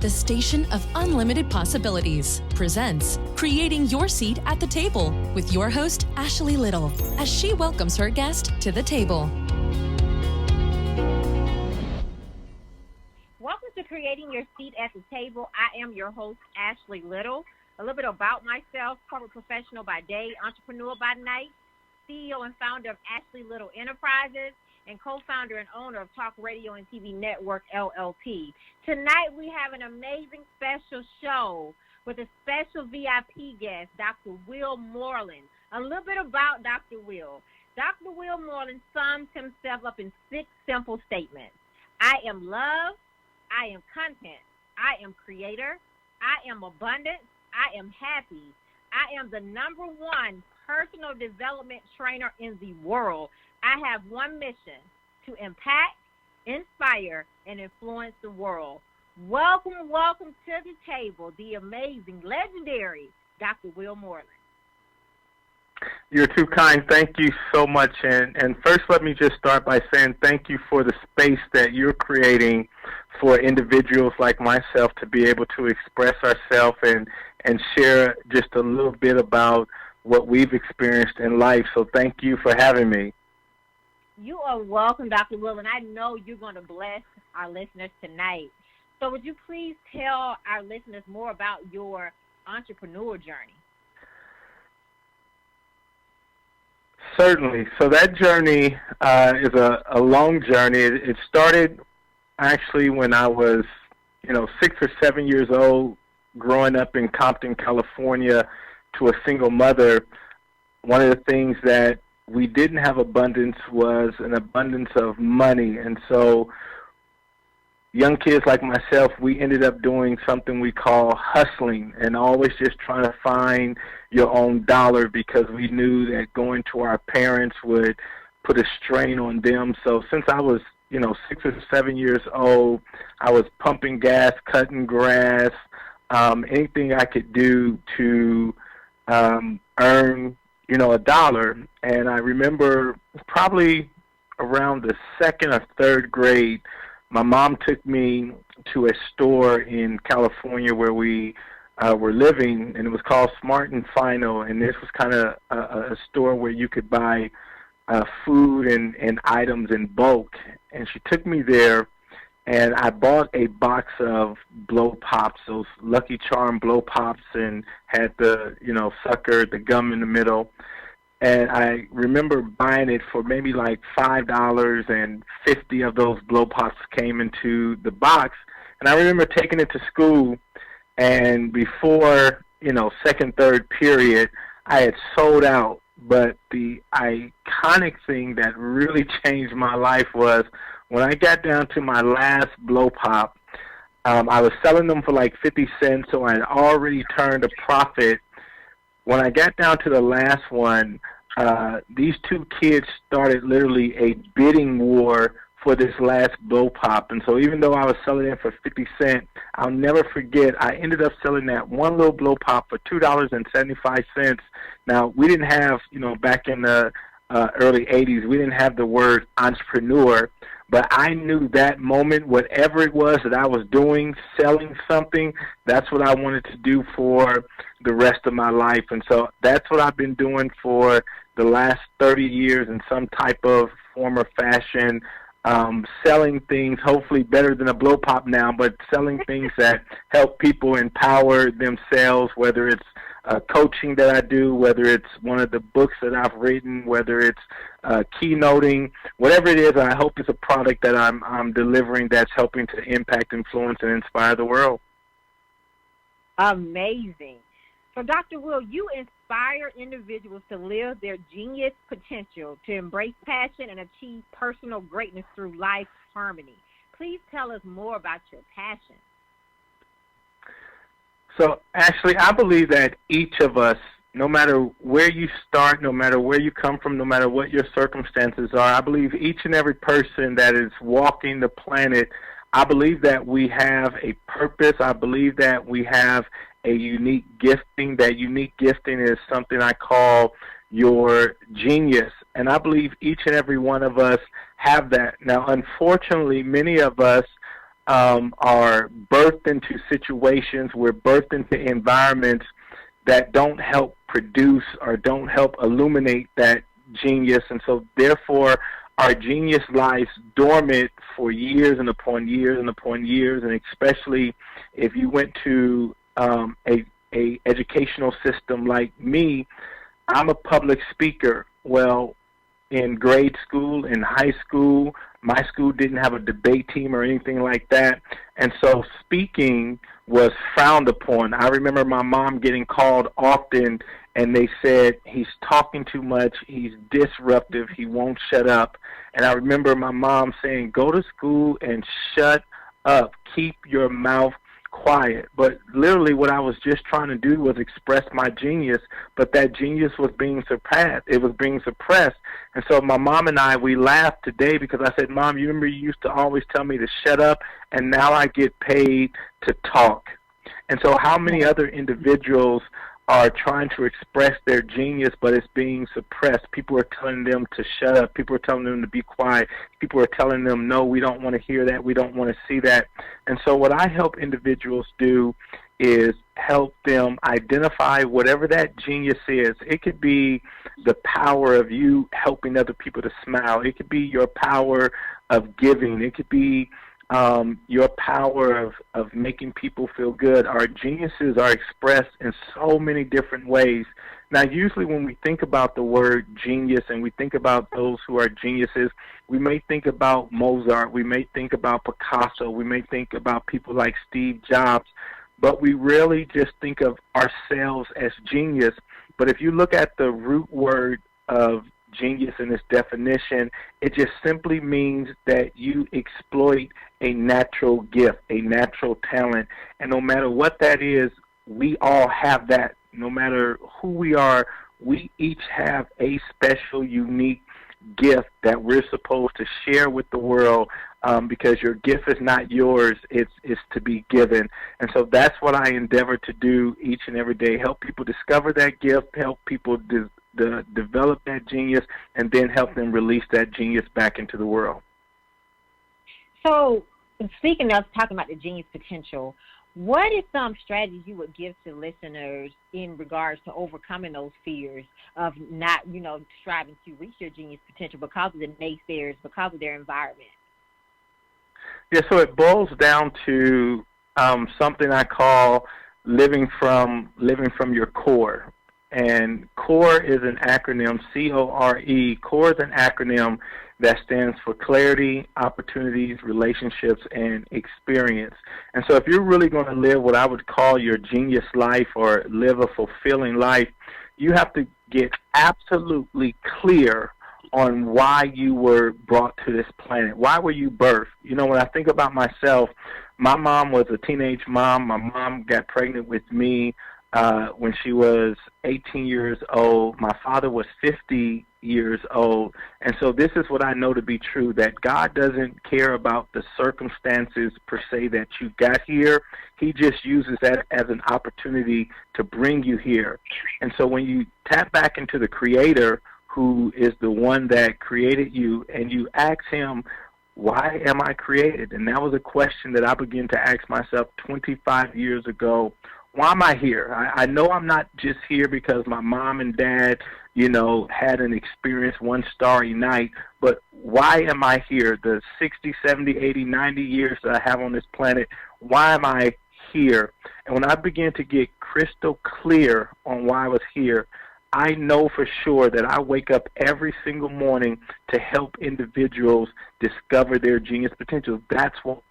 the station of unlimited possibilities, presents Creating Your Seat at the Table with your host, Ashley Little, as she welcomes her guest to the table. Welcome to Creating Your Seat at the Table. I am your host, Ashley Little. A little bit about myself: corporate professional by day, entrepreneur by night, CEO and founder of Ashley Little Enterprises, and co-founder and owner of Talk Radio and TV Network LLP. Tonight we have an amazing special show with a special VIP guest, DrWill Moreland. A little bit about DrWill. DrWill Moreland sums himself up in 6 simple statements. I am love. I am content. I am creator. I am abundance. I am happy. I am the #1 personal development trainer in the world. I have one mission: to impact, inspire, and influence the world. Welcome to the table, the amazing, legendary DrWill Moreland. You're too kind. Thank you so much. And first, let me just start by saying thank you for the space that you're creating for individuals like myself to be able to express ourselves and share just a little bit about what we've experienced in life. So thank you for having me. You are welcome, DrWill, and I know you're going to bless our listeners tonight. So would you please tell our listeners more about your entrepreneur journey? Certainly. So that journey is a long journey. It started actually when I was, 6 or 7 years old, growing up in Compton, California, to a single mother. One of the things that we didn't have abundance was an abundance of money. And so young kids like myself, we ended up doing something we call hustling, and always just trying to find your own dollar, because we knew that going to our parents would put a strain on them. So since I was, 6 or 7 years old, I was pumping gas, cutting grass, anything I could do to earn, a dollar. And I remember probably around the 2nd or 3rd grade, my mom took me to a store in California where we were living, and it was called Smart and Final. And this was kind of a store where you could buy food and items in bulk. And she took me there, and I bought a box of blow pops, those Lucky Charm blow pops, and had the, sucker, the gum in the middle. And I remember buying it for maybe like $5, and 50 of those blow pops came into the box. And I remember taking it to school, and before, 2nd, 3rd period, I had sold out. But the iconic thing that really changed my life was when I got down to my last blow pop, I was selling them for like 50 cents, so I had already turned a profit. When I got down to the last one, these 2 kids started literally a bidding war for this last blow pop. And so even though I was selling it for 50 cents, I'll never forget, I ended up selling that one little blow pop for $2.75. Now, we didn't have, back in the early 80s, we didn't have the word entrepreneur, but I knew that moment, whatever it was that I was doing, selling something, that's what I wanted to do for the rest of my life. And so that's what I've been doing for the last 30 years in some type of form or fashion, selling things, hopefully better than a blow pop now, but selling things that help people empower themselves, whether it's coaching that I do, whether it's one of the books that I've written, whether it's keynoting, whatever it is. I hope it's a product that I'm delivering that's helping to impact, influence, and inspire the world. Amazing. So, DrWill, you inspire individuals to live their genius potential, to embrace passion and achieve personal greatness through life harmony. Please tell us more about your passion. So, Ashley, I believe that each of us, no matter where you start, no matter where you come from, no matter what your circumstances are, I believe each and every person that is walking the planet, I believe that we have a purpose. I believe that we have a unique gifting. That unique gifting is something I call your genius. And I believe each and every one of us have that. Now, unfortunately, many of us are birthed into situations, we're birthed into environments that don't help produce or don't help illuminate that genius. And so therefore our genius lies dormant for years and upon years and upon years. And especially if you went to a educational system like me, I'm a public speaker. Well, in grade school, in high school, my school didn't have a debate team or anything like that. And so speaking was frowned upon. I remember my mom getting called often, and they said, he's talking too much, he's disruptive, he won't shut up. And I remember my mom saying, go to school and shut up, keep your mouth quiet. But literally what I was just trying to do was express my genius, but that genius was being suppressed. It was being suppressed. And so my mom and I, we laughed today because I said, Mom, you remember you used to always tell me to shut up, and now I get paid to talk. And so how many other individuals are trying to express their genius, but it's being suppressed? People are telling them to shut up. People are telling them to be quiet. People are telling them, no, we don't want to hear that. We don't want to see that. And so what I help individuals do is help them identify whatever that genius is. It could be the power of you helping other people to smile. It could be your power of giving. It could be your power of making people feel good. Our geniuses are expressed in so many different ways. Now, usually when we think about the word genius and we think about those who are geniuses, we may think about Mozart, we may think about Picasso, we may think about people like Steve Jobs, but we rarely just think of ourselves as genius. But if you look at the root word of genius in its definition, it just simply means that you exploit a natural gift, a natural talent. And no matter what that is, we all have that. No matter who we are, we each have a special, unique gift that we're supposed to share with the world, because your gift is not yours, it's to be given. And so that's what I endeavor to do each and every day, help people discover that gift, help people develop that genius, and then help them release that genius back into the world. So, speaking of talking about the genius potential, what is some strategies you would give to listeners in regards to overcoming those fears of not, striving to reach their genius potential because of the naysayers, because of their environment? Yeah, so it boils down to something I call living from your core. And CORE is an acronym, C-O-R-E. CORE is an acronym that stands for clarity, opportunities, relationships, and experience. And so if you're really going to live what I would call your genius life or live a fulfilling life, you have to get absolutely clear on why you were brought to this planet. Why were you birthed? When I think about myself, my mom was a teenage mom. My mom got pregnant with me when she was 18 years old. My father was 50 years old. And so this is what I know to be true, that God doesn't care about the circumstances per se that you got here. He just uses that as an opportunity to bring you here. And so when you tap back into the Creator, who is the one that created you, and you ask him, why am I created? And that was a question that I began to ask myself 25 years ago. Why am I here? I know I'm not just here because my mom and dad, had an experience one starry night, but why am I here? The 60, 70, 80, 90 years that I have on this planet, why am I here? And when I began to get crystal clear on why I was here, I know for sure that I wake up every single morning to help individuals discover their genius potential. That's what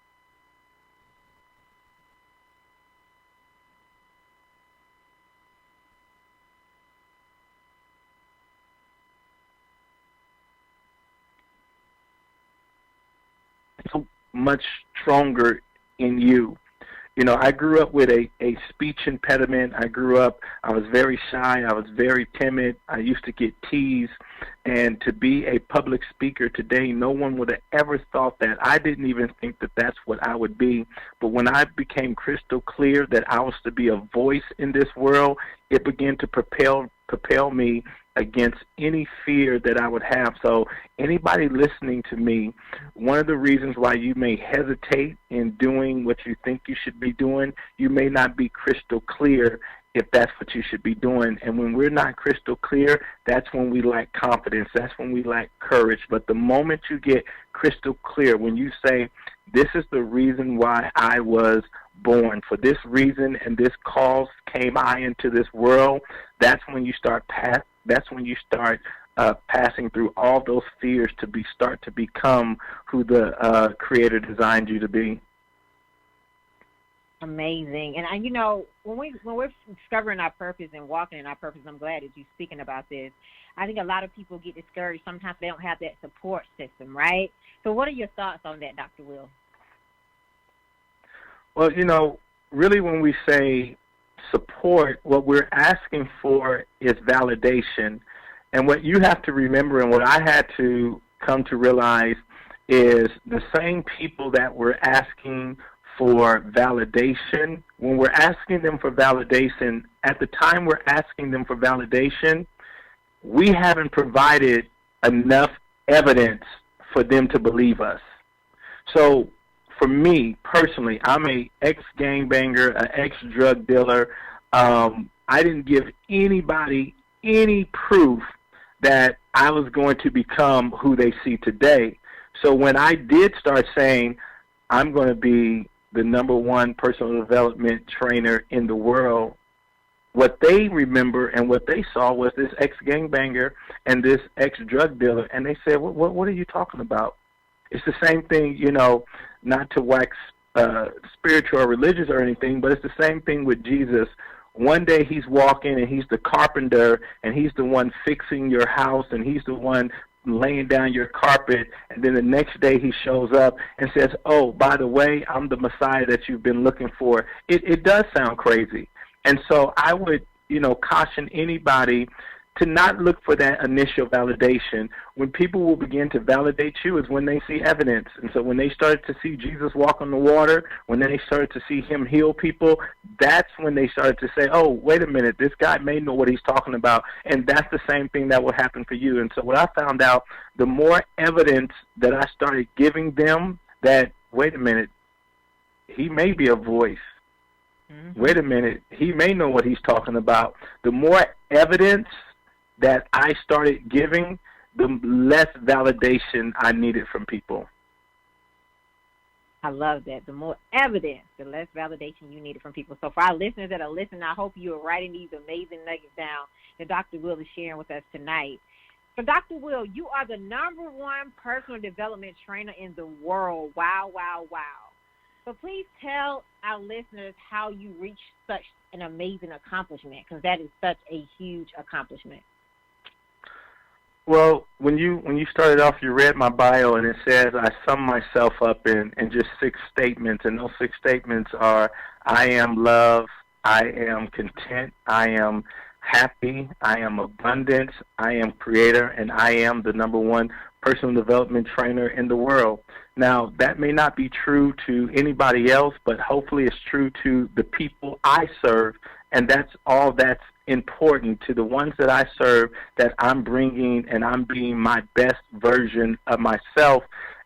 so much stronger in you. I grew up with a speech impediment. I was very shy. I was very timid. I used to get teased. And to be a public speaker today, no one would have ever thought that. I didn't even think that that's what I would be. But when I became crystal clear that I was to be a voice in this world, it began to propel me against any fear that I would have. So anybody listening to me, one of the reasons why you may hesitate in doing what you think you should be doing, you may not be crystal clear if that's what you should be doing. And when we're not crystal clear, that's when we lack confidence. That's when we lack courage. But the moment you get crystal clear, when you say, this is the reason why I was born, for this reason and this cause came I into this world, that's when you start passing through all those fears to start to become who the Creator designed you to be. Amazing. And when we're discovering our purpose and walking in our purpose, I'm glad that you're speaking about this. I think a lot of people get discouraged. Sometimes they don't have that support system, right? So what are your thoughts on that, Dr. Will? Well, really when we say support, what we're asking for is validation. And what you have to remember, and what I had to come to realize, is the same people that were asking for validation, when we're asking them for validation, at the time we're asking them for validation, we haven't provided enough evidence for them to believe us. So for me personally, I'm a ex-gangbanger, an ex-drug dealer. I didn't give anybody any proof that I was going to become who they see today. So when I did start saying, I'm going to be the #1 personal development trainer in the world, what they remember and what they saw was this ex-gangbanger and this ex-drug dealer. And they said, what are you talking about? It's the same thing, not to wax spiritual or religious or anything, but it's the same thing with Jesus. One day he's walking and he's the carpenter and he's the one fixing your house and he's the one laying down your carpet, and then the next day he shows up and says, oh, by the way, I'm the Messiah that you've been looking for. It does sound crazy. And so I would, caution anybody to not look for that initial validation. When people will begin to validate you is when they see evidence. And so when they started to see Jesus walk on the water, when they started to see him heal people, that's when they started to say, oh, wait a minute, this guy may know what he's talking about. And that's the same thing that will happen for you. And so what I found out, the more evidence that I started giving them that, wait a minute, he may be a voice. Mm-hmm. Wait a minute, he may know what he's talking about. The more evidence that I started giving, the less validation I needed from people. I love that. The more evidence, the less validation you needed from people. So for our listeners that are listening, I hope you are writing these amazing nuggets down that Dr. Will is sharing with us tonight. So Dr. Will, you are the #1 personal development trainer in the world. Wow, wow, wow. So please tell our listeners how you reached such an amazing accomplishment, because that is such a huge accomplishment. Well, when you started off, you read my bio, and it says I sum myself up in just 6 statements, and those 6 statements are: I am love, I am content, I am happy, I am abundance, I am creator, and I am the #1 personal development trainer in the world. Now, that may not be true to anybody else, but hopefully it's true to the people I serve, and that's all that's important to the ones that I serve, that I'm bringing and I'm being my best version of myself.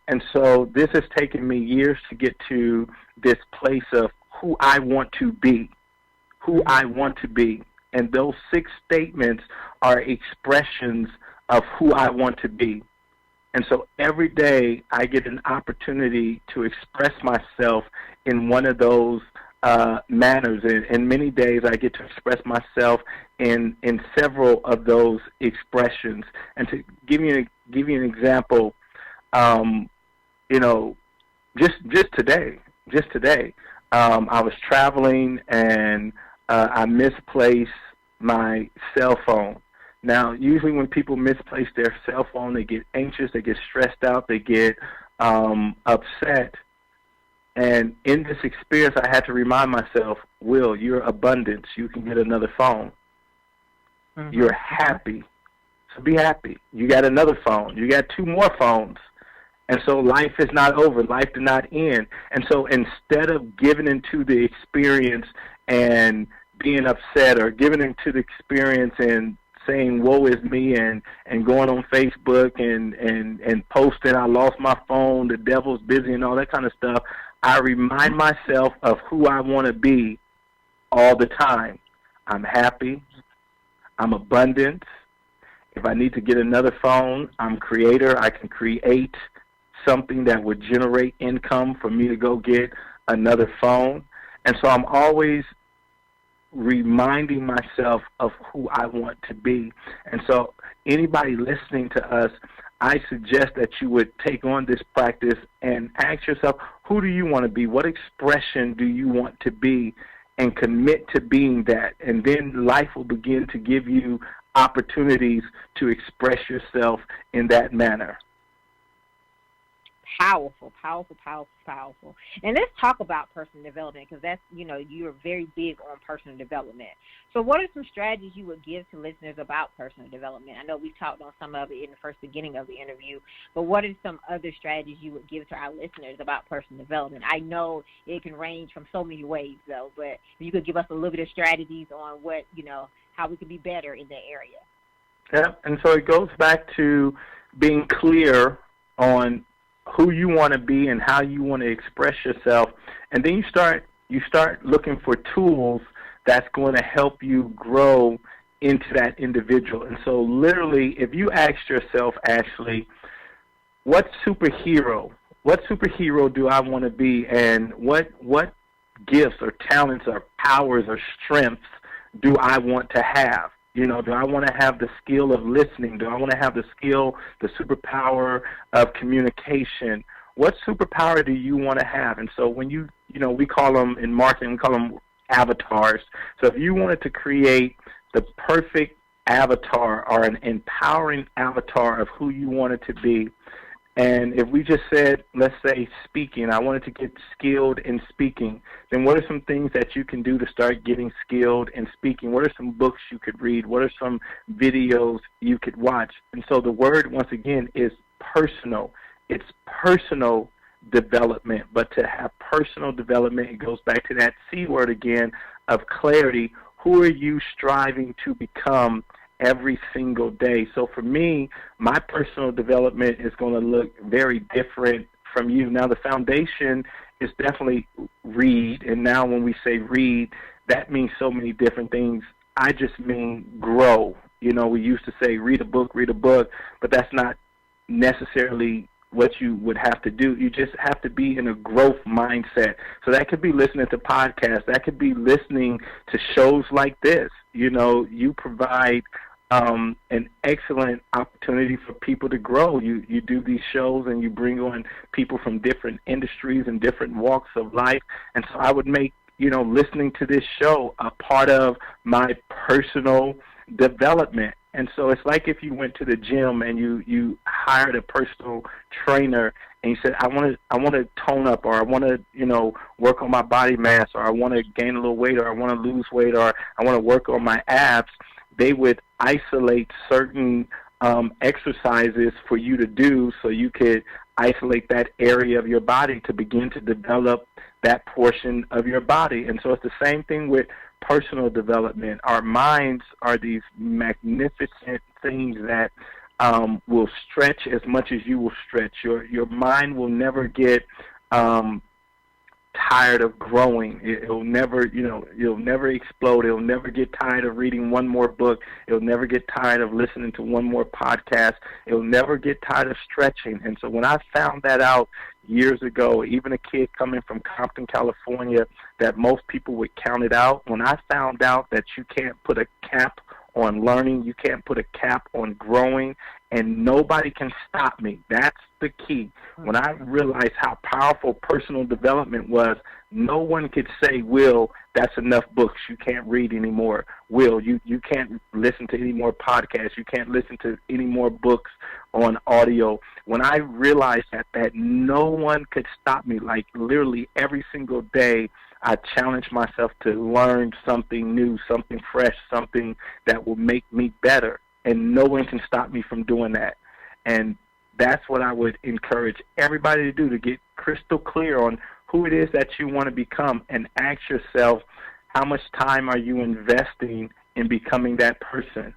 And so this has taken me years to get to this place of who I want to be, And those 6 statements are expressions of who I want to be. And so every day I get an opportunity to express myself in one of those manners. And many days I get to express myself in several of those expressions. And to give you an example, just today, I was traveling and I misplaced my cell phone. Now, usually when people misplace their cell phone, they get anxious, they get stressed out, they get upset. And in this experience, I had to remind myself, Will, you're abundance. You can get another phone. Mm-hmm. You're happy. So be happy. You got another phone. You got 2 more phones. And so life is not over. Life did not end. And so instead of giving into the experience and being upset, or giving into the experience and saying, woe is me, and going on Facebook and posting, I lost my phone, the devil's busy, and all that kind of stuff, I remind myself of who I want to be all the time. I'm happy. I'm abundant. If I need to get another phone, I'm creator. I can create something that would generate income for me to go get another phone. And so I'm always reminding myself of who I want to be. And so anybody listening to us, I suggest that you would take on this practice and ask yourself, who do you want to be? What expression do you want to be? And commit to being that. And then life will begin to give you opportunities to express yourself in that manner. Powerful, powerful, powerful, powerful. And let's talk about personal development, because that's, you're very big on personal development. So what are some strategies you would give to listeners about personal development? I know we talked on some of it in the first beginning of the interview, but what are some other strategies you would give to our listeners about personal development? I know it can range from so many ways, though, but if you could give us a little bit of strategies on what, how we could be better in that area. Yeah, and so it goes back to being clear on who you want to be and how you want to express yourself, and then you start looking for tools that's going to help you grow into that individual. And so literally, if you ask yourself, Ashley, what superhero do I want to be, and what gifts or talents or powers or strengths do I want to have? Do I want to have the skill of listening? Do I want to have the skill, the superpower of communication? What superpower do you want to have? And so when we call them in marketing, we call them avatars. So if you wanted to create the perfect avatar or an empowering avatar of who you wanted to be, and if we just said, let's say speaking, I wanted to get skilled in speaking, then what are some things that you can do to start getting skilled in speaking? What are some books you could read? What are some videos you could watch? And so the word, once again, is personal. It's personal development. But to have personal development, it goes back to that C word again of clarity. Who are you striving to become every single day? So for me, my personal development is going to look very different from you. Now, the foundation is definitely read, and now when we say read, that means so many different things. I just mean grow. We used to say read a book, but that's not necessarily what you would have to do. You just have to be in a growth mindset. So that could be listening to podcasts. That could be listening to shows like this. You provide an excellent opportunity for people to grow. You do these shows and you bring on people from different industries and different walks of life. And so I would make, listening to this show a part of my personal development. And so it's like if you went to the gym and you hired a personal trainer and you said, I want to tone up, or I want to, work on my body mass, or I want to gain a little weight, or I want to lose weight, or I want to work on my abs. They would isolate certain exercises for you to do so you could isolate that area of your body to begin to develop that portion of your body. And so it's the same thing with personal development. Our minds are these magnificent things that will stretch as much as you will stretch. Your mind will never get tired of growing. It'll never, you'll never explode. It'll never get tired of reading one more book. It'll never get tired of listening to one more podcast. It'll never get tired of stretching. And so when I found that out years ago, even a kid coming from Compton, California, that most people would count it out, when I found out that you can't put a cap on learning, you can't put a cap on growing, and nobody can stop me. That's the key. When I realized how powerful personal development was, no one could say, Will, that's enough books. You can't read anymore. Will, you can't listen to any more podcasts. You can't listen to any more books on audio. When I realized that no one could stop me, like literally every single day, I challenge myself to learn something new, something fresh, something that will make me better. and no one can stop me from doing that. And that's what I would encourage everybody to do, to get crystal clear on who it is that you want to become, and ask yourself, how much time are you investing in becoming that person?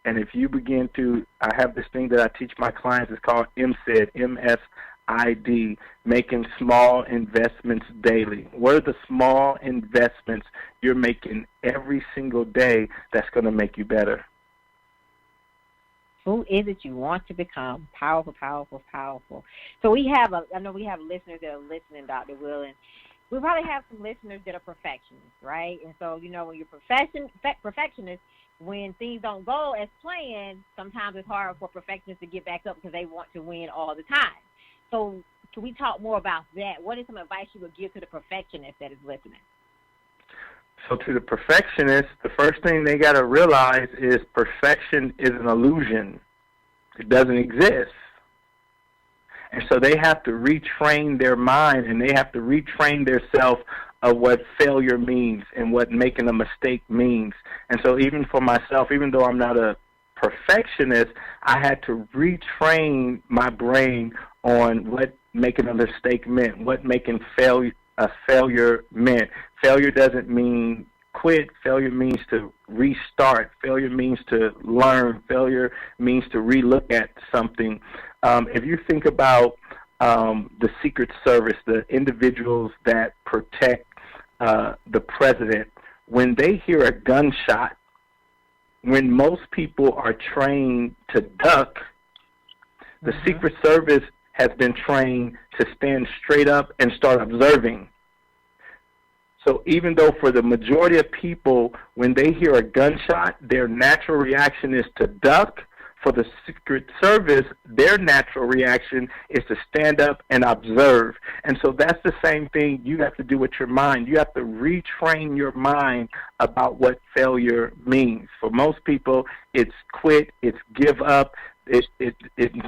And if you begin to, I have this thing that I teach my clients, it's called MSID, M-S-I-D, making small investments daily. What are the small investments you're making every single day that's going to make you better? Who is it you want to become? Powerful, powerful, powerful. So we have, I know we have listeners that are listening, Dr. Will, and we probably have some listeners that are perfectionists, right? And so, you know, when you're perfectionist, when things don't go as planned, sometimes it's hard for perfectionists to get back up because they want to win all the time. So can we talk more about that? What is some advice you would give to the perfectionist that is listening? So to the perfectionist, the first thing they got to realize is perfection is an illusion. It doesn't exist. And so they have to retrain their mind, and they have to retrain themselves of what failure means and what making a mistake means. And so even for myself, even though I'm not a perfectionist, I had to retrain my brain on what making a mistake meant, what making a failure meant. Failure doesn't mean quit. Failure means to restart. Failure means to learn. Failure means to relook at something. If you think about the Secret Service, the individuals that protect the president, when they hear a gunshot, when most people are trained to duck, the Secret Service has been trained to stand straight up and start observing. So even though for the majority of people, when they hear a gunshot, their natural reaction is to duck, for the Secret Service, their natural reaction is to stand up and observe. And so that's the same thing you have to do with your mind. You have to retrain your mind about what failure means. For most people, it's quit, it's give up, it's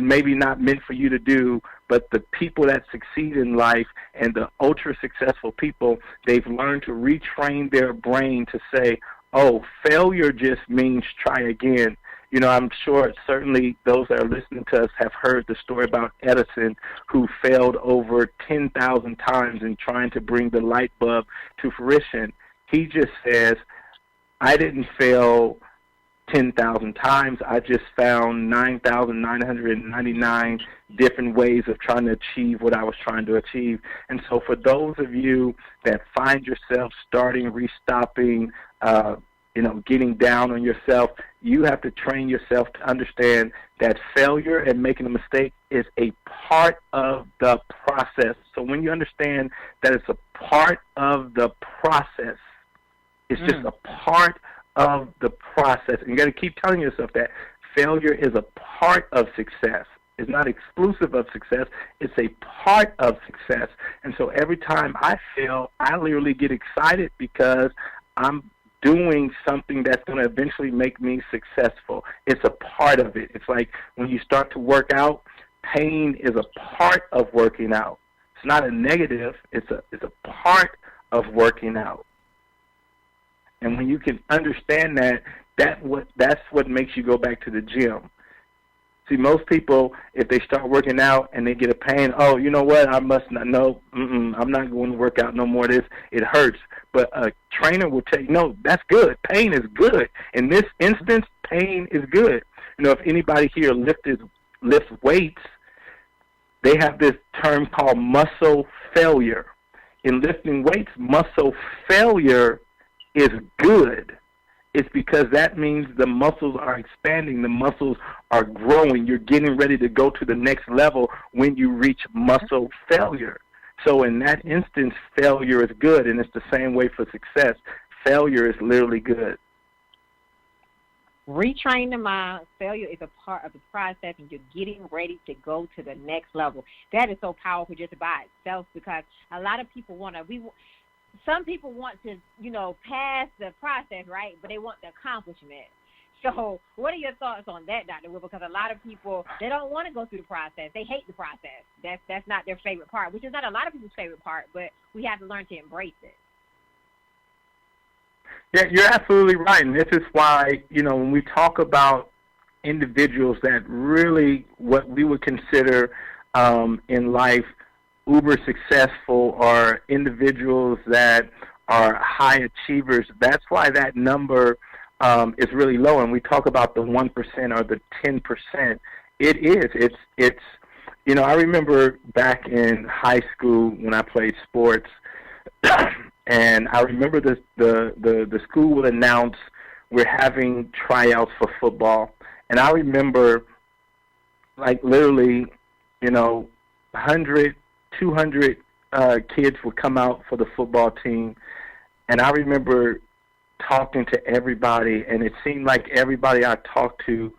maybe not meant for you to do, but the people that succeed in life and the ultra-successful people, they've learned to retrain their brain to say, oh, failure just means try again. You know, I'm sure certainly those that are listening to us have heard the story about Edison, who failed over 10,000 times in trying to bring the light bulb to fruition. He just says, I didn't fail 10,000 times. I just found 9,999 different ways of trying to achieve what I was trying to achieve. And so for those of you that find yourself starting, restopping, getting down on yourself, you have to train yourself to understand that failure and making a mistake is a part of the process. So when you understand that it's a part of the process, it's just a part of the process. And you got to keep telling yourself that failure is a part of success. It's not exclusive of success. It's a part of success. And so every time I fail, I literally get excited because I'm doing something that's going to eventually make me successful. It's a part of it. It's like when you start to work out, pain is a part of working out. It's not a negative. It's a part of working out. And when you can understand that, that's what makes you go back to the gym. See, most people, if they start working out and they get a pain, oh, you know what, I must not, no, I'm not going to work out no more of this. It hurts. But a trainer will tell you, no, that's good. Pain is good. In this instance, pain is good. You know, if anybody here lifts weights, they have this term called muscle failure. In lifting weights, muscle failure is good. It's because that means the muscles are expanding, the muscles are growing. You're getting ready to go to the next level when you reach muscle failure. So in that instance, failure is good, and it's the same way for success. Failure is literally good. Retrain the mind. Failure is a part of the process, and you're getting ready to go to the next level. That is so powerful just by itself, because a lot of people some people want to, pass the process, right? But they want the accomplishment. So what are your thoughts on that, Dr. Will? Because a lot of people, they don't want to go through the process. They hate the process. That's not their favorite part, which is not a lot of people's favorite part, but we have to learn to embrace it. Yeah, you're absolutely right. And this is why, when we talk about individuals that really what we would consider in life uber successful or individuals that are high achievers. That's why that number is really low. And we talk about the 1% or the 10%. It is. It's. You know, I remember back in high school when I played sports, and I remember the school would announce we're having tryouts for football. And I remember, like, literally, you know, 100, 200 kids would come out for the football team. And I remember talking to everybody, and it seemed like everybody I talked to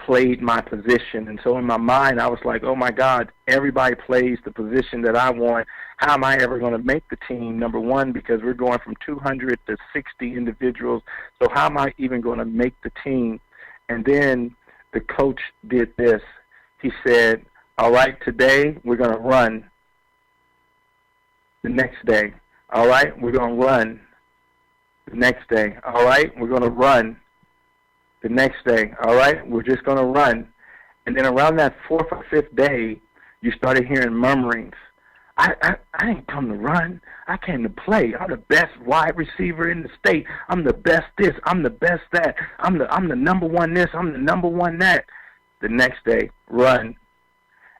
played my position. And so in my mind, I was like, oh, my God, everybody plays the position that I want. How am I ever going to make the team, number one, because we're going from 200 to 60 individuals. So how am I even going to make the team? And then the coach did this. He said, all right, today we're going to run. The next day, all right, we're going to run. The next day, all right, we're going to run. The next day, all right, we're just going to run. And then around that fourth or fifth day, you started hearing murmurings. I ain't come to run. I came to play. I'm the best wide receiver in the state. I'm the best this. I'm the best that. I'm the number one this. I'm the number one that. The next day, run.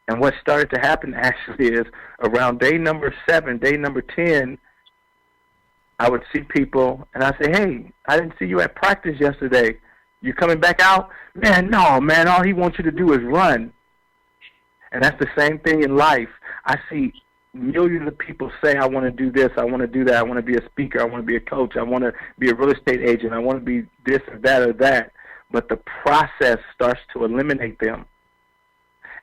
And what started to happen actually is around day number 7, day number 10, I would see people, and I say, hey, I didn't see you at practice yesterday. You coming back out? Man, no, man, all he wants you to do is run. And that's the same thing in life. I see millions of people say, I want to do this, I want to do that, I want to be a speaker, I want to be a coach, I want to be a real estate agent, I want to be this or that or that. But the process starts to eliminate them.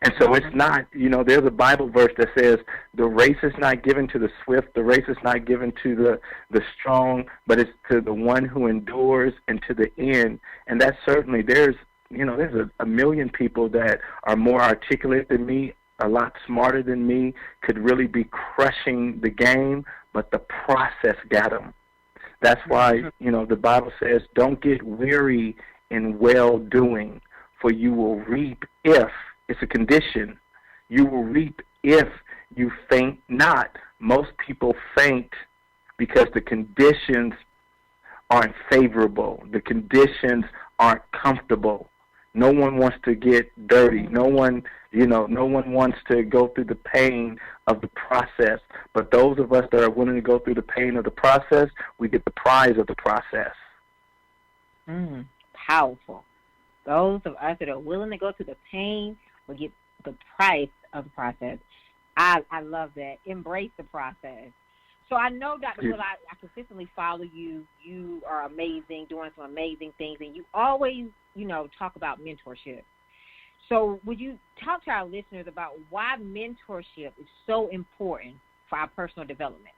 And so it's not, you know, there's a Bible verse that says the race is not given to the swift, the race is not given to the strong, but it's to the one who endures and to the end. And that certainly, there's a million people that are more articulate than me, a lot smarter than me, could really be crushing the game, but the process got them. That's why, you know, the Bible says, don't get weary in well-doing, for you will reap if, it's a condition, you will reap if you faint not. Most people faint because the conditions aren't favorable. The conditions aren't comfortable. No one wants to get dirty. No one wants to go through the pain of the process. But those of us that are willing to go through the pain of the process, we get the prize of the process. Powerful. Those of us that are willing to go through the pain will get the price of the process. I love that. Embrace the process. So I know, Dr. Will, I consistently follow you. You are amazing, doing some amazing things, and you always, you know, talk about mentorship. So would you talk to our listeners about why mentorship is so important for our personal development?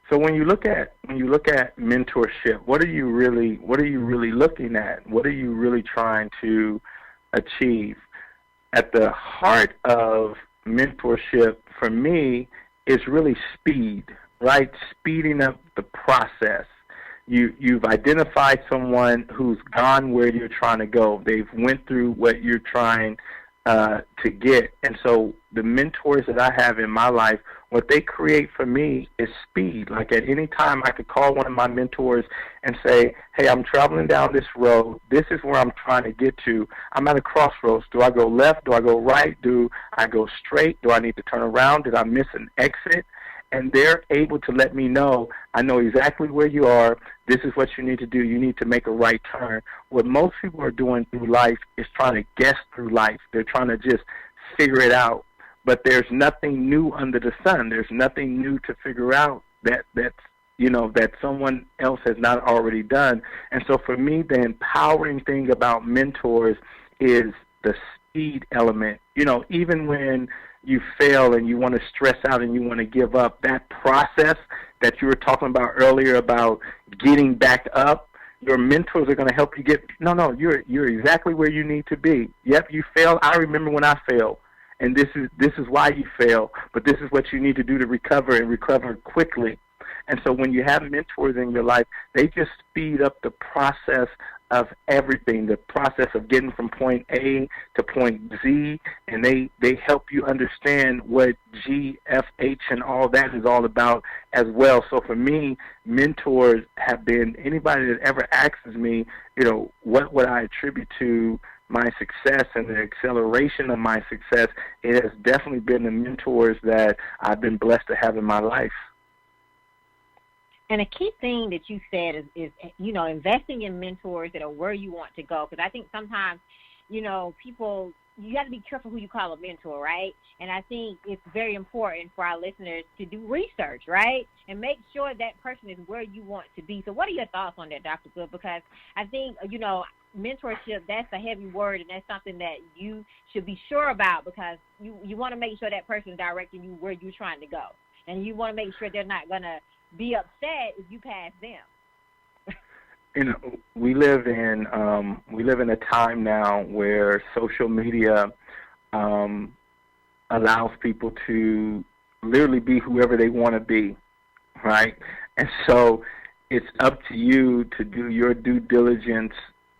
So when you look at mentorship, what are you really looking at? What are you really trying to achieve? At the heart of mentorship for me is really speed, right? Speeding up the process. You've identified someone who's gone where you're trying to go. They've went through what you're trying to get. And so the mentors that I have in my life, what they create for me is speed. Like at any time I could call one of my mentors and say, hey, I'm traveling down this road. This is where I'm trying to get to. I'm at a crossroads. Do I go left? Do I go right? Do I go straight? Do I need to turn around? Did I miss an exit? And they're able to let me know, I know exactly where you are. This is what you need to do. You need to make a right turn. What most people are doing through life is trying to guess through life. They're trying to just figure it out. But there's nothing new under the sun. There's nothing new to figure out that someone else has not already done. And so for me, the empowering thing about mentors is the speed element. You know, even when you fail and you want to stress out and you want to give up, that process that you were talking about earlier about getting back up, your mentors are going to help you get, you're exactly where you need to be. Yep, you failed. I remember when I failed, and this is why you fail, but this is what you need to do to recover and recover quickly. And so when you have mentors in your life, they just speed up the process of everything, the process of getting from point A to point Z, and they help you understand what G, F, H, and all that is all about as well. So for me, mentors have been anybody that ever asks me, what would I attribute to my success and the acceleration of my success. It has definitely been the mentors that I've been blessed to have in my life. And a key thing that you said is investing in mentors that are where you want to go. Because I think sometimes, people, you got to be careful who you call a mentor, right? And I think it's very important for our listeners to do research, right? And make sure that person is where you want to be. So what are your thoughts on that, Dr. Good? Because I think, mentorship, that's a heavy word, and that's something that you should be sure about, because you want to make sure that person is directing you where you're trying to go. And you want to make sure they're not going to be upset if you pass them. We live in a time now where social media allows people to literally be whoever they want to be, right? And so it's up to you to do your due diligence.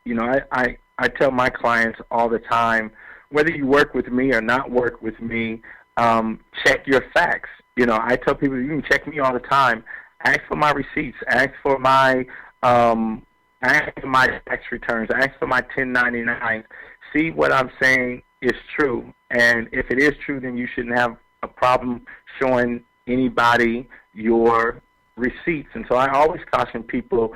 I tell my clients all the time, whether you work with me or not work with me, check your facts. I tell people, you can check me all the time. Ask for my receipts. Ask for my tax returns. Ask for my 1099s. See what I'm saying is true. And if it is true, then you shouldn't have a problem showing anybody your receipts. And so I always caution people,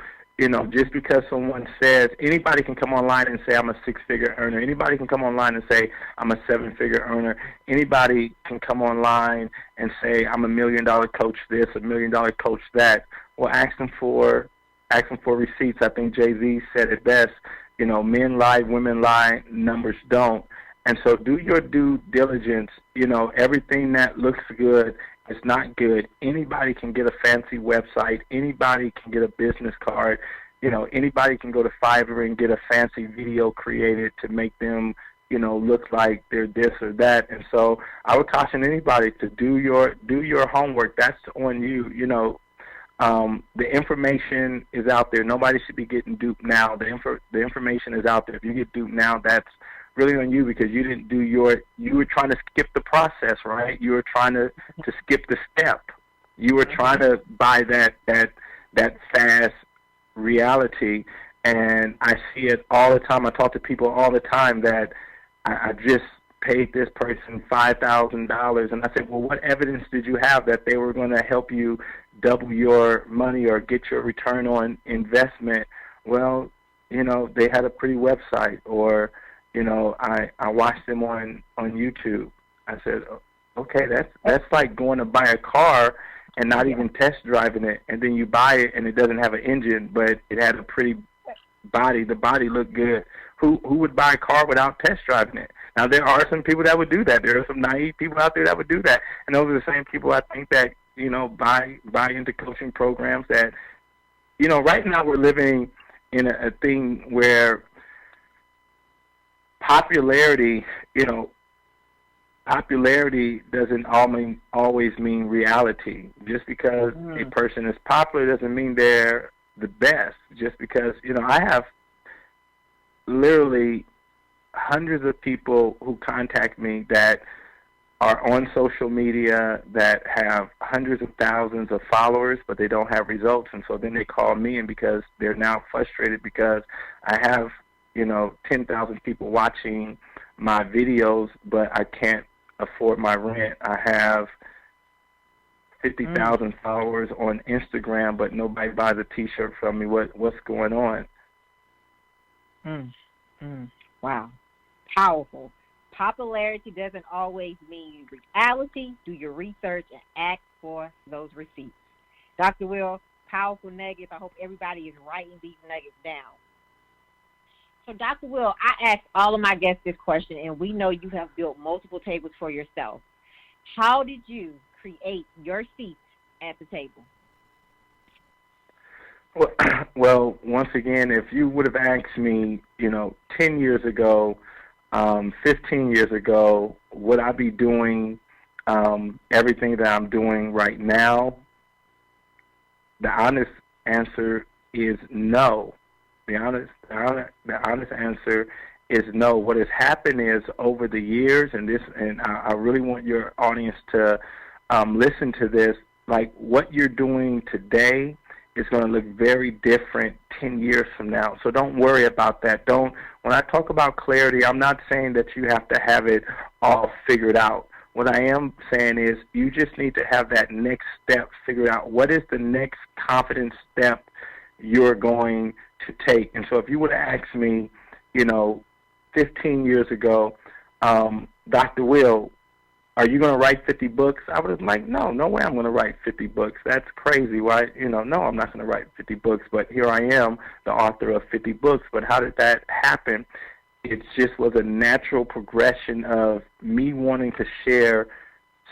just because someone says, anybody can come online and say I'm a six-figure earner. Anybody can come online and say I'm a seven-figure earner. Anybody can come online and say I'm $1 million coach this, $1 million coach that. Well, ask them for receipts. I think Jay-Z said it best. Men lie, women lie, numbers don't. And so do your due diligence. Everything that looks good is not good. Anybody can get a fancy website. Anybody can get a business card. Anybody can go to Fiverr and get a fancy video created to make them, look like they're this or that. And so I would caution anybody to do your homework. That's on you. The information is out there. Nobody should be getting duped now. The information is out there. If you get duped now, that's really on you, because you didn't do you were trying to skip the process, right? You were trying to skip the step. You were trying to buy that fast reality, and I see it all the time. I talk to people all the time that I just paid this person $5,000, and I said, well, what evidence did you have that they were going to help you double your money or get your return on investment? Well, they had a pretty website, or I watched them on YouTube. I said, okay, that's like going to buy a car and not even test driving it, and then you buy it and it doesn't have an engine, but it had a pretty body. The body looked good. Who would buy a car without test driving it? Now, there are some people that would do that. There are some naive people out there that would do that, and those are the same people I think that buy into coaching programs. That right now we're living in a thing where popularity doesn't always mean reality. Just because a person is popular doesn't mean they're the best. Just because, I have literally hundreds of people who contact me that are on social media that have hundreds of thousands of followers, but they don't have results. And so then they call me, and because they're now frustrated because I have 10,000 people watching my videos, but I can't afford my rent. I have 50,000 followers on Instagram, but nobody buys a T-shirt from me. What's going on? Wow. Powerful. Popularity doesn't always mean reality. Do your research and ask for those receipts. Dr. Will, powerful nuggets. I hope everybody is writing these nuggets down. So, Dr. Will, I asked all of my guests this question, and we know you have built multiple tables for yourself. How did you create your seat at the table? Well, once again, if you would have asked me, 10 years ago, 15 years ago, would I be doing everything that I'm doing right now? The honest answer is no. The honest answer is no. What has happened is over the years, and I really want your audience to listen to this. Like what you're doing today is going to look very different 10 years from now. So don't worry about that. When I talk about clarity, I'm not saying that you have to have it all figured out. What I am saying is you just need to have that next step figured out. What is the next confident step you're going to take? And so if you would have asked me, 15 years ago, DrWill, are you going to write 50 books? I would have been like, no way I'm going to write 50 books. That's crazy. Why? No, I'm not going to write 50 books. But here I am, the author of 50 books. But how did that happen? It just was a natural progression of me wanting to share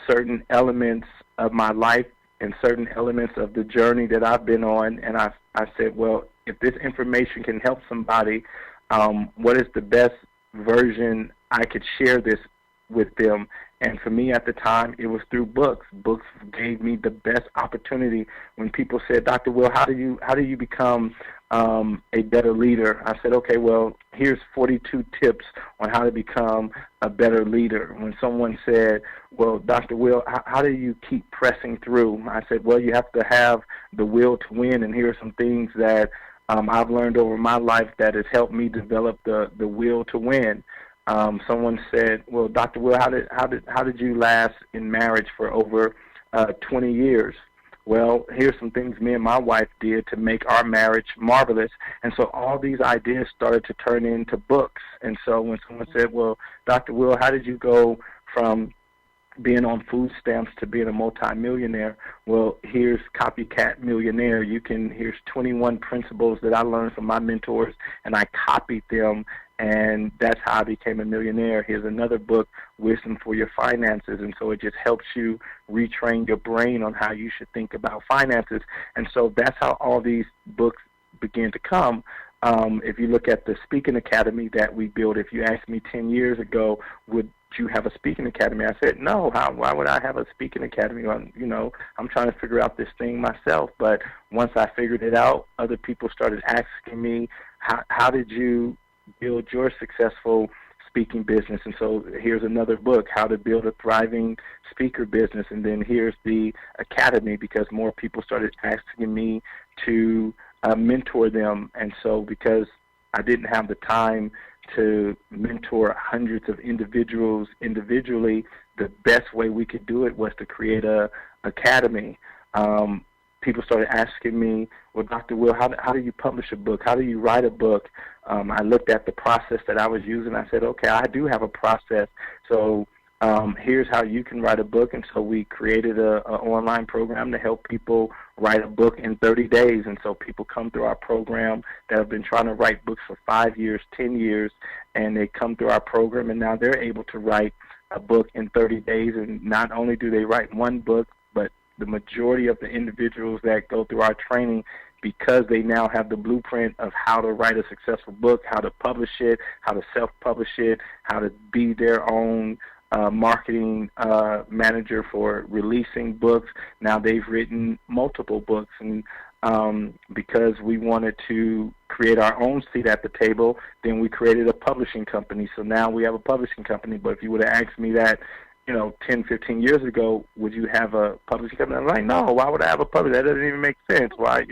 certain elements of my life and certain elements of the journey that I've been on. And I said, well, if this information can help somebody, what is the best version I could share this with them? And for me at the time, it was through books. Books gave me the best opportunity. When people said, Dr. Will, how do you become a better leader? I said, okay, well, here's 42 tips on how to become a better leader. When someone said, well, Dr. Will, how do you keep pressing through? I said, well, you have to have the will to win, and here are some things that I've learned over my life that has helped me develop the will to win. Someone said, well, Dr. Will, how did you last in marriage for over 20 years? Well, here's some things me and my wife did to make our marriage marvelous. And so all these ideas started to turn into books. And so when someone said, well, Dr. Will, how did you go from being on food stamps to being a multimillionaire? Well, here's Copycat Millionaire. Here's 21 principles that I learned from my mentors, and I copied them, and that's how I became a millionaire. Here's another book, Wisdom for Your Finances, and so it just helps you retrain your brain on how you should think about finances. And so that's how all these books begin to come. If you look at the Speaking Academy that we built, if you asked me 10 years ago, would you have a speaking academy? I said, no, why would I have a speaking academy? I'm trying to figure out this thing myself. But once I figured it out, other people started asking me, how did you build your successful speaking business? And so here's another book, How to Build a Thriving Speaker Business. And then here's the academy, because more people started asking me to mentor them. And so because I didn't have the time to mentor hundreds of individuals individually, the best way we could do it was to create a academy. People started asking me, well, Dr. Will, how do you publish a book? How do you write a book? I looked at the process that I was using. I said, okay, I do have a process. So here's how you can write a book. And so we created an online program to help people write a book in 30 days. And so people come through our program that have been trying to write books for 5 years, 10 years, and they come through our program, and now they're able to write a book in 30 days. And not only do they write one book, but the majority of the individuals that go through our training, because they now have the blueprint of how to write a successful book, how to publish it, how to self-publish it, how to be their own marketing manager for releasing books. Now they've written multiple books, and because we wanted to create our own seat at the table, then we created a publishing company. So now we have a publishing company. But if you would have asked me that 10, 15 years ago, would you have a publishing company? I'm like, no, why would I have a publishing? That doesn't even make sense. Why,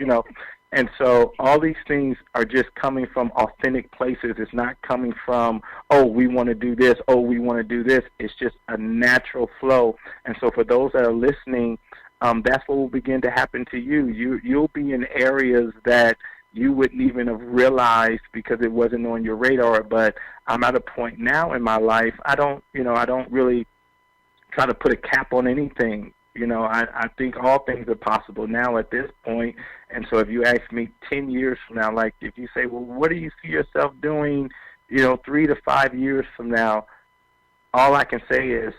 And so all these things are just coming from authentic places. It's not coming from, oh, we want to do this, oh, we want to do this. It's just a natural flow. And so for those that are listening, that's what will begin to happen to you. You'll be in areas that you wouldn't even have realized because it wasn't on your radar. But I'm at a point now in my life, I don't really try to put a cap on anything. I think all things are possible now at this point. And so if you ask me 10 years from now, like if you say, well, what do you see yourself doing, 3 to 5 years from now, all I can say is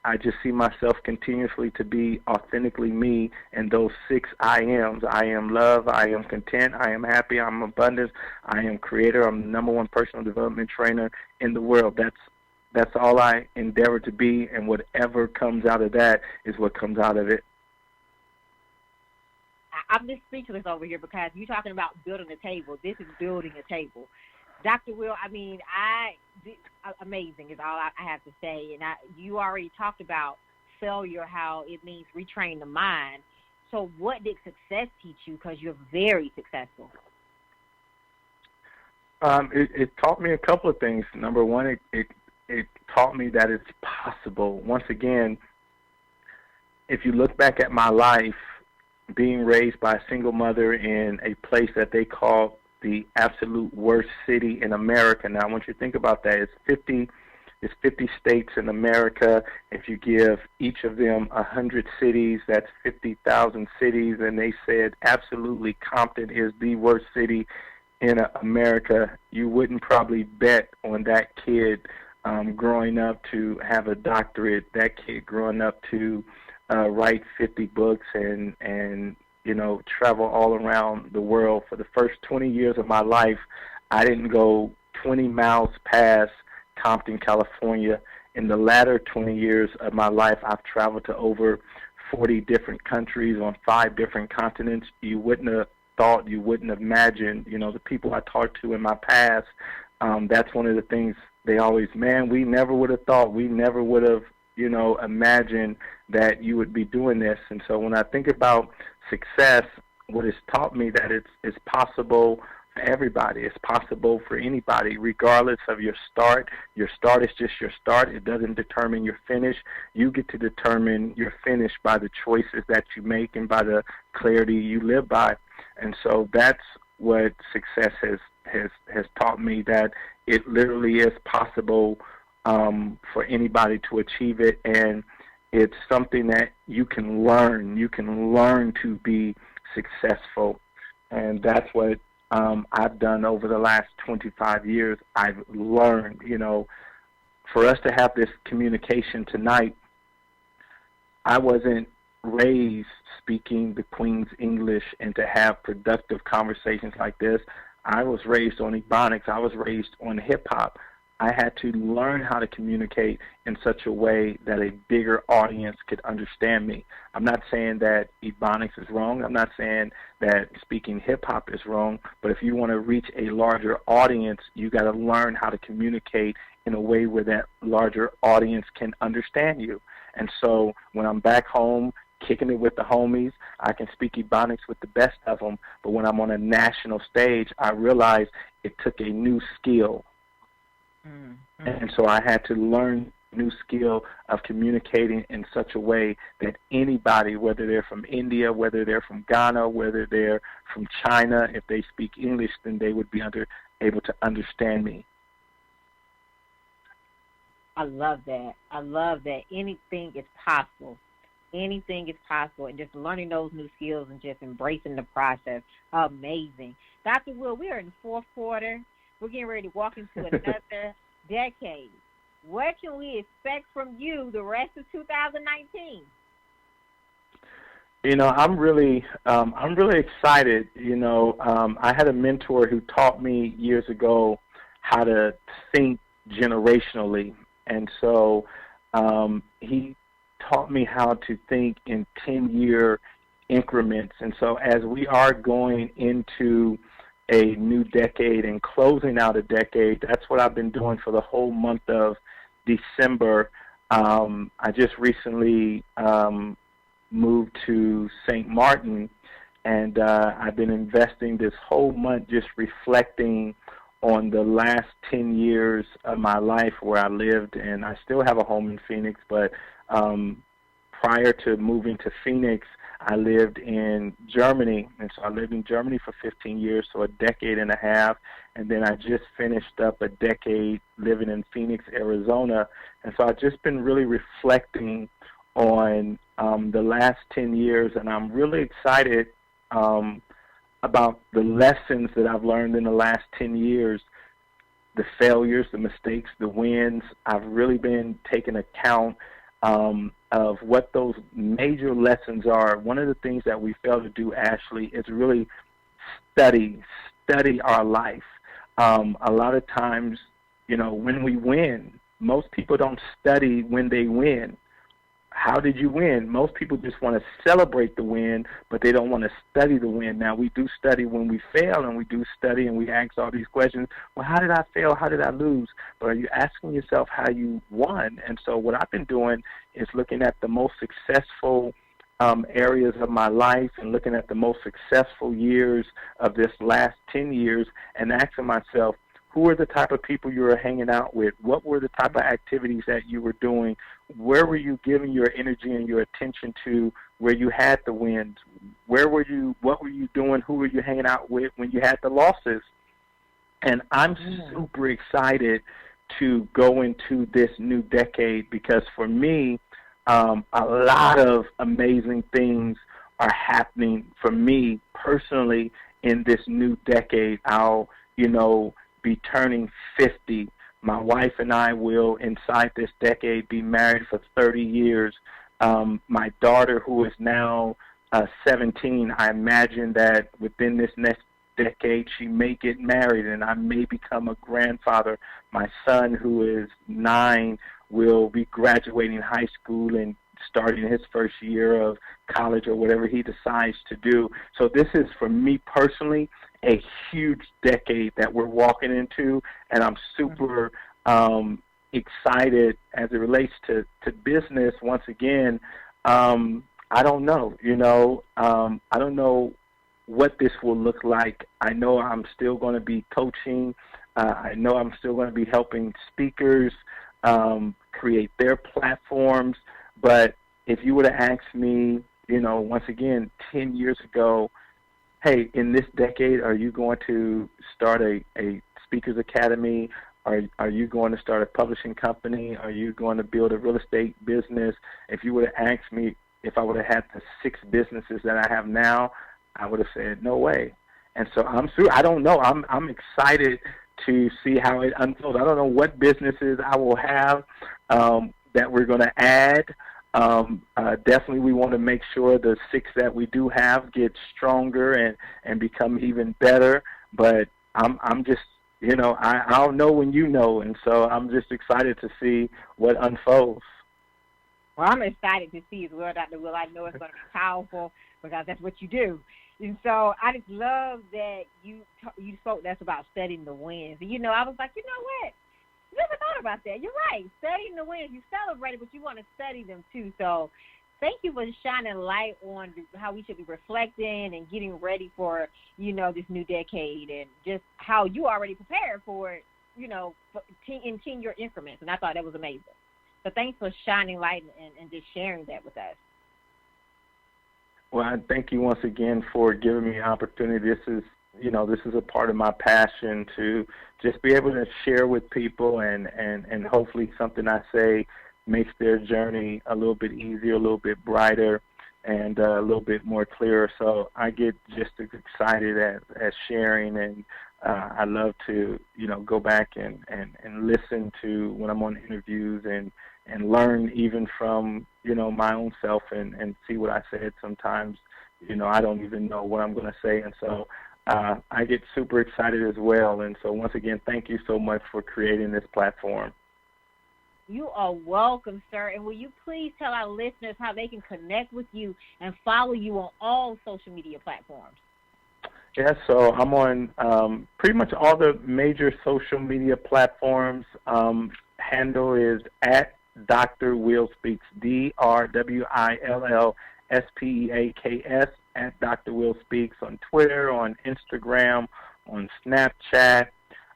I just see myself continuously to be authentically me and those 6 I ams. I am love, I am content, I am happy, I'm abundance, I am creator, I'm the #1 personal development trainer in the world. That's all I endeavor to be, and whatever comes out of that is what comes out of it. I'm just speechless over here because you're talking about building a table. This is building a table. Dr. Will, I mean, amazing is all I have to say. And you already talked about failure, how it means retrain the mind. So what did success teach you? Because you're very successful. It taught me a couple of things. Number one, it taught me that it's possible. Once again, if you look back at my life, being raised by a single mother in a place that they call the absolute worst city in America. Now, I want you to think about that. It's 50 states in America. If you give each of them 100 cities, that's 50,000 cities. And they said absolutely Compton is the worst city in America. You wouldn't probably bet on that kid growing up to have a doctorate, that kid growing up to write 50 books and you know, travel all around the world. For the first 20 years of my life, I didn't go 20 miles past Compton, California. In the latter 20 years of my life, I've traveled to over 40 different countries on 5 different continents. You wouldn't have thought, you wouldn't have imagined, you know, the people I talked to in my past, that's one of the things they always, man, we never would have thought, we never would have, you know, imagined that you would be doing this. And so when I think about success, what it's taught me that it's possible for everybody. It's possible for anybody, regardless of your start. Your start is just your start. It doesn't determine your finish. You get to determine your finish by the choices that you make and by the clarity you live by. And so that's what success has taught me, that it literally is possible for anybody to achieve it, and it's something that you can learn. You can learn to be successful, and that's what I've done over the last 25 years. I've learned, you know, for us to have this communication tonight, I wasn't raised speaking the Queen's English and to have productive conversations like this. I was raised on Ebonics. I was raised on hip-hop. I had to learn how to communicate in such a way that a bigger audience could understand me. I'm not saying that Ebonics is wrong. I'm not saying that speaking hip-hop is wrong. But if you want to reach a larger audience, you got to learn how to communicate in a way where that larger audience can understand you. And so when I'm back home kicking it with the homies, I can speak Ebonics with the best of them. But when I'm on a national stage, I realize it took a new skill. Mm-hmm. And so I had to learn a new skill of communicating in such a way that anybody, whether they're from India, whether they're from Ghana, whether they're from China, if they speak English, then they would be able to understand me. I love that. I love that. Anything is possible. Anything is possible. And just learning those new skills and just embracing the process. Amazing. Dr. Will, we are in the fourth quarter. We're getting ready to walk into another decade. What can we expect from you the rest of 2019? You know, I'm really excited. You know, I had a mentor who taught me years ago how to think generationally. And so he taught me how to think in 10-year increments. And so as we are going into a new decade and closing out a decade, that's what I've been doing for the whole month of December. I just recently moved to St. Martin, and I've been investing this whole month just reflecting on the last 10 years of my life where I lived, and I still have a home in Phoenix, but prior to moving to Phoenix, I lived in Germany, and so I lived in Germany for 15 years, so a decade and a half, and then I just finished up a decade living in Phoenix, Arizona, and so I've just been really reflecting on the last 10 years, and I'm really excited about the lessons that I've learned in the last 10 years, the failures, the mistakes, the wins. I've really been taking account of what those major lessons are. One of the things that we fail to do, Ashley, is really study our life. A lot of times, you know, when we win, most people don't study when they win. how did you win? Most people just want to celebrate the win, but they don't want to study the win. Now, we do study when we fail, and we do study and we ask all these questions. Well, how did I fail? How did I lose? But are you asking yourself how you won? And so what I've been doing is looking at the most successful areas of my life and looking at the most successful years of this last 10 years and asking myself, who are the type of people you were hanging out with? What were the type of activities that you were doing? Where were you giving your energy and your attention to where you had the wins? What were you doing? Who were you hanging out with when you had the losses? And I'm super excited to go into this new decade because for me, a lot of amazing things are happening for me personally in this new decade. I'll, be turning 50. My wife and I will, inside this decade, be married for 30 years. My daughter, who is now 17, I imagine that within this next decade, she may get married and I may become a grandfather. My son, who is 9, will be graduating high school and starting his first year of college or whatever he decides to do. So this is, for me personally, a huge decade that we're walking into, and I'm super excited as it relates to business. Once again, I don't know, I don't know what this will look like. I know I'm still going to be coaching. I know I'm still going to be helping speakers create their platforms. But if you would have asked me, once again, 10 years ago, hey, in this decade, are you going to start a speakers academy? Are you going to start a publishing company? Are you going to build a real estate business? If you would have asked me if I would have had the 6 businesses that I have now, I would have said no way. And so I don't know. I'm excited to see how it unfolds. I don't know what businesses I will have that we're going to add. Definitely we want to make sure the 6 that we do have get stronger and become even better. But I'm just, I'll know when you know. And so I'm just excited to see what unfolds. Well, I'm excited to see as well, Dr. Will. I know it's going to be powerful because that's what you do. And so I just love that you spoke that's about studying the wins. And, I was like, you know what? Never thought about that. You're right. Studying the wins, you celebrate it, but you want to study them too. So thank you for shining light on how we should be reflecting and getting ready for, this new decade and just how you already prepared for it, in 10-year increments. And I thought that was amazing. So thanks for shining light and just sharing that with us. Well, I thank you once again for giving me an opportunity. This is a part of my passion to just be able to share with people and hopefully something I say makes their journey a little bit easier, a little bit brighter, and a little bit more clearer. So I get just as excited as sharing, and I love to, go back and listen to when I'm on interviews and learn even from, my own self and see what I said. Sometimes, I don't even know what I'm going to say. And so I get super excited as well. And so once again, thank you so much for creating this platform. You are welcome, sir. And will you please tell our listeners how they can connect with you and follow you on all social media platforms? Yeah, so I'm on pretty much all the major social media platforms. Handle is at DrWill Speaks, DrWill Speaks, at DrWill Speaks on Twitter, on Instagram, on Snapchat,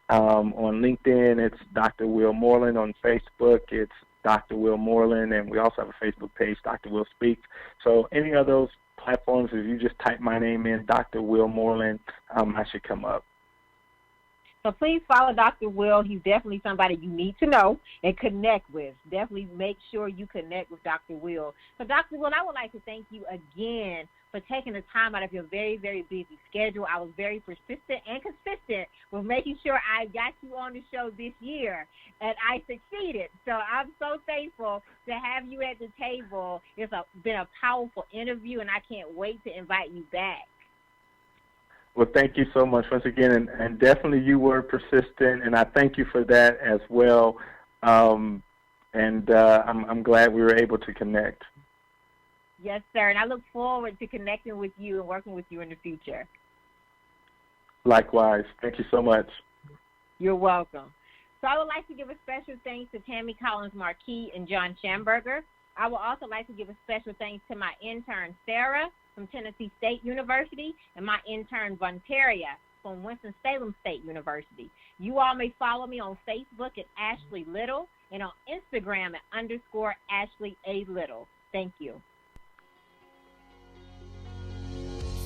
on LinkedIn. It's Dr. Will Moreland. On Facebook, it's Dr. Will Moreland, and we also have a Facebook page, Dr. Will Speaks. So any of those platforms, if you just type my name in, Dr. Will Moreland, I should come up. So please follow Dr. Will. He's definitely somebody you need to know and connect with. Definitely make sure you connect with Dr. Will. So Dr. Will, I would like to thank you again for taking the time out of your very, very busy schedule. I was very persistent and consistent with making sure I got you on the show this year, and I succeeded. So I'm so thankful to have you at the table. It's been a powerful interview, and I can't wait to invite you back. Well, thank you so much once again, and definitely you were persistent, and I thank you for that as well. and I'm glad we were able to connect. Yes, sir, and I look forward to connecting with you and working with you in the future. Likewise. Thank you so much. You're welcome. So I would like to give a special thanks to Tammy Collins-Marquis and John Schamberger. I would also like to give a special thanks to my intern, Sarah, from Tennessee State University, and my intern, Vontaria, from Winston-Salem State University. You all may follow me on Facebook at Ashley Little and on Instagram at _Ashley A. Little. Thank you.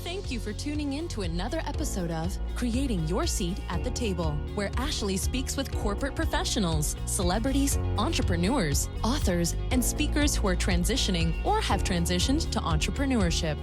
Thank you for tuning in to another episode of Creating Your Seat at the Table, where Ashley speaks with corporate professionals, celebrities, entrepreneurs, authors, and speakers who are transitioning or have transitioned to entrepreneurship.